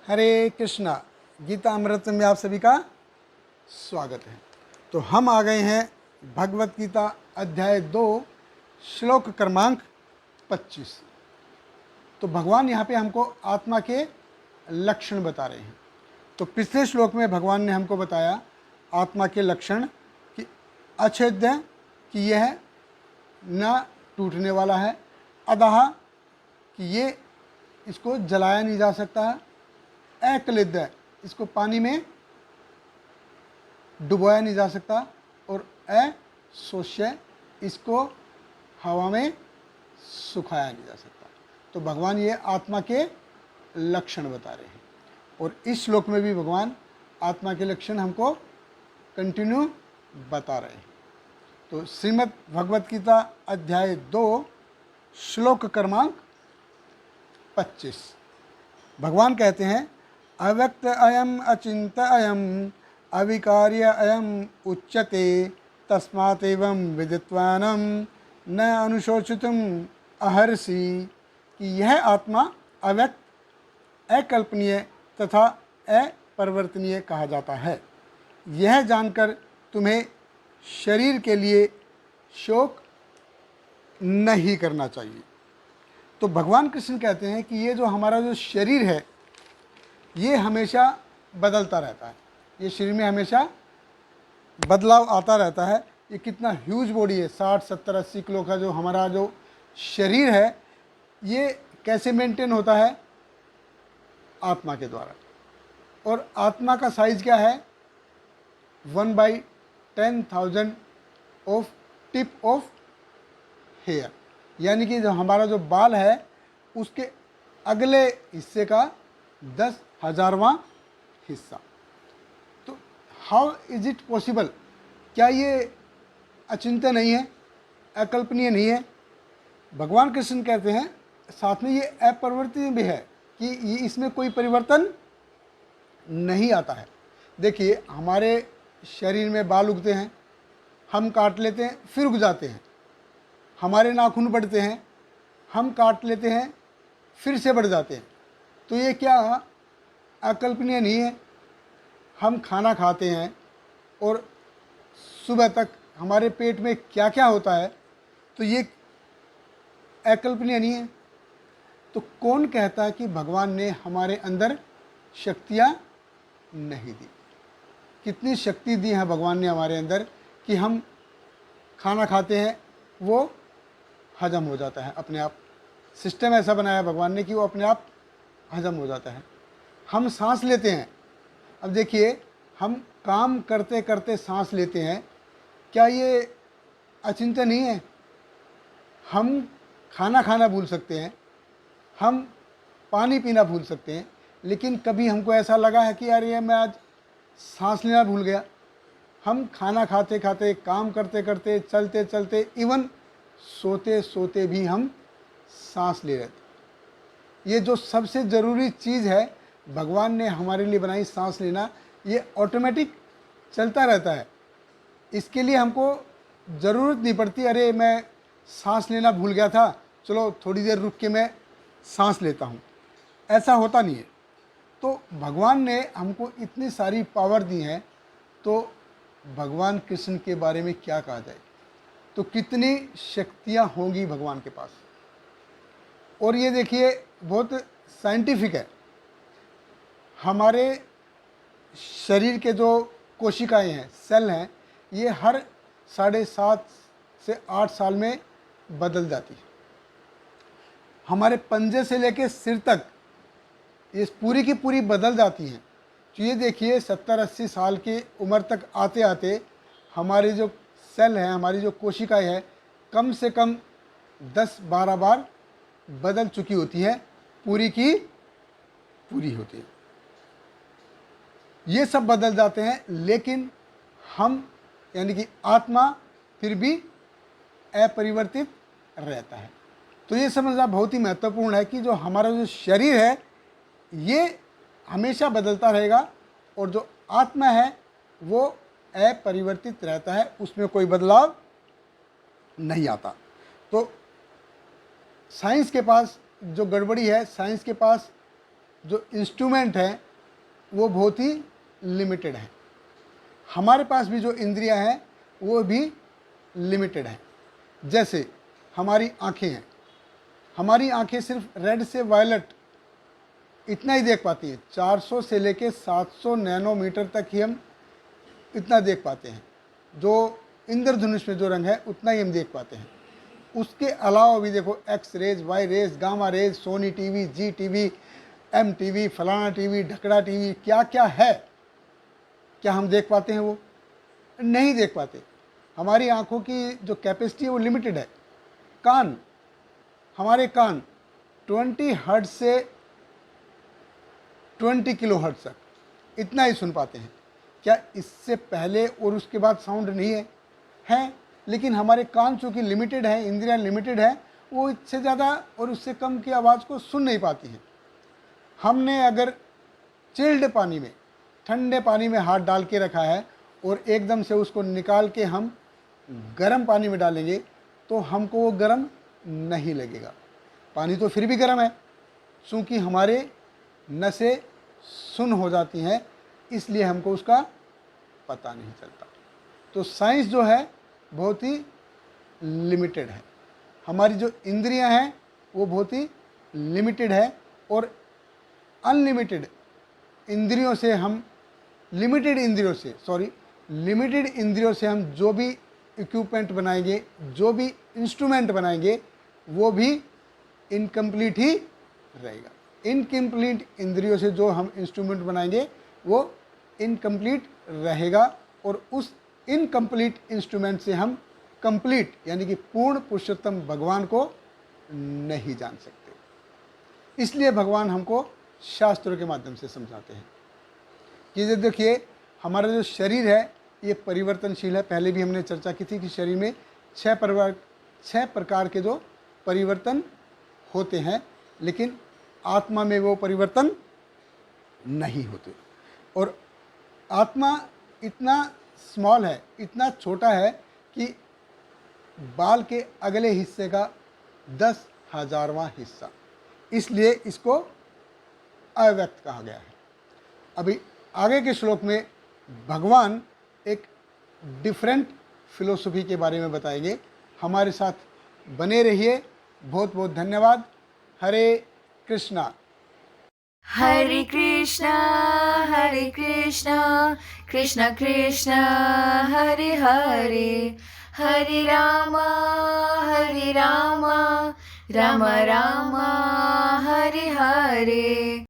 हरे कृष्णा। गीता अमृत में आप सभी का स्वागत है। तो हम आ गए हैं भगवत गीता अध्याय 2 श्लोक क्रमांक 25। तो भगवान यहाँ पे हमको आत्मा के लक्षण बता रहे हैं। तो पिछले श्लोक में भगवान ने हमको बताया आत्मा के लक्षण कि अछेद्य, कि यह न टूटने वाला है, अदाह, कि ये इसको जलाया नहीं जा सकता है, अक्लिद्ध, इसको पानी में डुबोया नहीं जा सकता, और अशोष्य, इसको हवा में सुखाया नहीं जा सकता। तो भगवान ये आत्मा के लक्षण बता रहे हैं और इस श्लोक में भी भगवान आत्मा के लक्षण हमको कंटिन्यू बता रहे हैं। तो श्रीमद् भगवत गीता अध्याय 2 श्लोक क्रमांक 25 भगवान कहते हैं, अव्यक्त अयम अचिंत अयम अविकार्य अयम उच्यते तस्मात् एवं विदित्वानं न अनुशोचितुम अहर्षि, कि यह आत्मा अव्यक्त, अकल्पनीय तथा अपरिवर्तनीय कहा जाता है। यह जानकर तुम्हें शरीर के लिए शोक नहीं करना चाहिए। तो भगवान कृष्ण कहते हैं कि ये जो हमारा जो शरीर है ये हमेशा बदलता रहता है, ये शरीर में हमेशा बदलाव आता रहता है। ये कितना ह्यूज बॉडी है, 60 70 80 किलो का जो हमारा जो शरीर है, ये कैसे मेंटेन होता है? आत्मा के द्वारा। और आत्मा का साइज क्या है? 1/10,000 ऑफ टिप ऑफ हेयर, यानी कि जो हमारा जो बाल है उसके अगले हिस्से का 10,000वां हिस्सा। तो हाउ इज इट पॉसिबल? क्या ये अचिंत्य नहीं है, अकल्पनीय नहीं है? भगवान कृष्ण कहते हैं साथ में ये अपरिवर्तनीय भी है, कि ये इसमें कोई परिवर्तन नहीं आता है। देखिए, हमारे शरीर में बाल उगते हैं, हम काट लेते हैं, फिर उग जाते हैं। हमारे नाखून बढ़ते हैं, हम काट लेते हैं, फिर से बढ़ जाते हैं। तो ये क्या अकल्पनीय नहीं है? हम खाना खाते हैं और सुबह तक हमारे पेट में क्या क्या होता है, तो ये अकल्पनीय नहीं है? तो कौन कहता है कि भगवान ने हमारे अंदर शक्तियाँ नहीं दी? कितनी शक्ति दी है भगवान ने हमारे अंदर कि हम खाना खाते हैं, वो हजम हो जाता है अपने आप। सिस्टम ऐसा बनाया भगवान ने कि वो अपने आप हजम हो जाता है। हम सांस लेते हैं, अब देखिए, हम काम करते करते सांस लेते हैं, क्या ये अचिंत्य नहीं है? हम खाना खाना भूल सकते हैं, हम पानी पीना भूल सकते हैं, लेकिन कभी हमको ऐसा लगा है कि यार ये मैं आज सांस लेना भूल गया? हम खाना खाते खाते, काम करते करते, चलते चलते, इवन सोते सोते भी हम सांस ले रहे थे। ये जो सबसे ज़रूरी चीज़ है भगवान ने हमारे लिए बनाई, सांस लेना, ये ऑटोमेटिक चलता रहता है। इसके लिए हमको ज़रूरत नहीं पड़ती, अरे मैं सांस लेना भूल गया था, चलो थोड़ी देर रुक के मैं सांस लेता हूँ। ऐसा होता नहीं है। तो भगवान ने हमको इतनी सारी पावर दी है, तो भगवान कृष्ण के बारे में क्या कहा जाए? तो कितनी शक्तियाँ होंगी भगवान के पास। और ये देखिए, बहुत साइंटिफिक है। हमारे शरीर के जो कोशिकाएं हैं, सेल हैं, ये हर 7.5 से 8 साल में बदल जाती है। हमारे पंजे से लेके सिर तक ये पूरी की पूरी बदल जाती हैं। तो ये देखिए, 70-80 साल की उम्र तक आते आते हमारी जो सेल है, हमारी जो कोशिकाएं हैं, कम से कम 10-12 बार बदल चुकी होती है, पूरी की पूरी होती है। ये सब बदल जाते हैं, लेकिन हम यानी कि आत्मा फिर भी अपरिवर्तित रहता है। तो ये समझना बहुत ही महत्वपूर्ण है कि जो हमारा जो शरीर है ये हमेशा बदलता रहेगा, और जो आत्मा है वो अपरिवर्तित रहता है, उसमें कोई बदलाव नहीं आता। तो साइंस के पास जो गड़बड़ी है, साइंस के पास जो इंस्ट्रूमेंट हैं वो बहुत ही लिमिटेड हैं। हमारे पास भी जो इंद्रियां हैं वो भी लिमिटेड हैं। जैसे हमारी आँखें हैं, हमारी आँखें सिर्फ रेड से वायलेट इतना ही देख पाती हैं। 400 से लेके 700 नैनोमीटर तक ही हम इतना देख पाते हैं। जो इंद्रधनुष में जो रंग है उतना ही हम देख पाते हैं। उसके अलावा भी देखो X rays, Y rays, gamma rays, Sony TV, Zee TV, M TV, फलाना टीवी, ढकड़ा टीवी, क्या क्या है, क्या हम देख पाते हैं? वो नहीं देख पाते। हमारी आँखों की जो कैपेसिटी है वो लिमिटेड है। कान, हमारे कान 20 हर्ट्ज से 20 किलो हर्ट्ज तक इतना ही सुन पाते हैं। क्या इससे पहले और उसके बाद साउंड नहीं है? है, लेकिन हमारे कान चूँकि लिमिटेड है, इंद्रियां लिमिटेड है, वो इससे ज़्यादा और उससे कम की आवाज़ को सुन नहीं पाती हैं। हमने अगर चिल्ड पानी में, ठंडे पानी में हाथ डाल के रखा है और एकदम से उसको निकाल के हम गर्म पानी में डालेंगे तो हमको वो गर्म नहीं लगेगा। पानी तो फिर भी गर्म है, चूँकि हमारे नसें सुन्न हो जाती हैं, इसलिए हमको उसका पता नहीं चलता। तो साइंस जो है बहुत ही लिमिटेड है। हमारी जो इंद्रियां हैं वो बहुत ही लिमिटेड है और अनलिमिटेड इंद्रियों से हम लिमिटेड इंद्रियों से हम जो भी इक्विपमेंट बनाएंगे, जो भी इंस्ट्रूमेंट बनाएंगे, वो भी इनकम्प्लीट ही रहेगा। इनकम्प्लीट इंद्रियों से जो हम इंस्ट्रूमेंट बनाएंगे वो इनकम्प्लीट रहेगा और उस इनकम्प्लीट इंस्ट्रूमेंट से हम कंप्लीट यानी कि पूर्ण पुरुषोत्तम भगवान को नहीं जान सकते। इसलिए भगवान हमको शास्त्रों के माध्यम से समझाते हैं कि देखिए हमारा जो शरीर है ये परिवर्तनशील है। पहले भी हमने चर्चा की थी कि शरीर में 6 प्रकार के जो परिवर्तन होते हैं, लेकिन आत्मा में वो परिवर्तन नहीं होते। और आत्मा इतना स्मॉल है, इतना छोटा है कि बाल के अगले हिस्से का 10,000वां हिस्सा, इसलिए इसको अव्यक्त कहा गया है। अभी आगे के श्लोक में भगवान एक डिफरेंट फिलोसफी के बारे में बताएंगे। हमारे साथ बने रहिए। बहुत बहुत धन्यवाद। हरे कृष्णा। हरे कृष्णा कृष्ण कृष्ण हरे हरे, हरे रामा राम राम हरे हरे।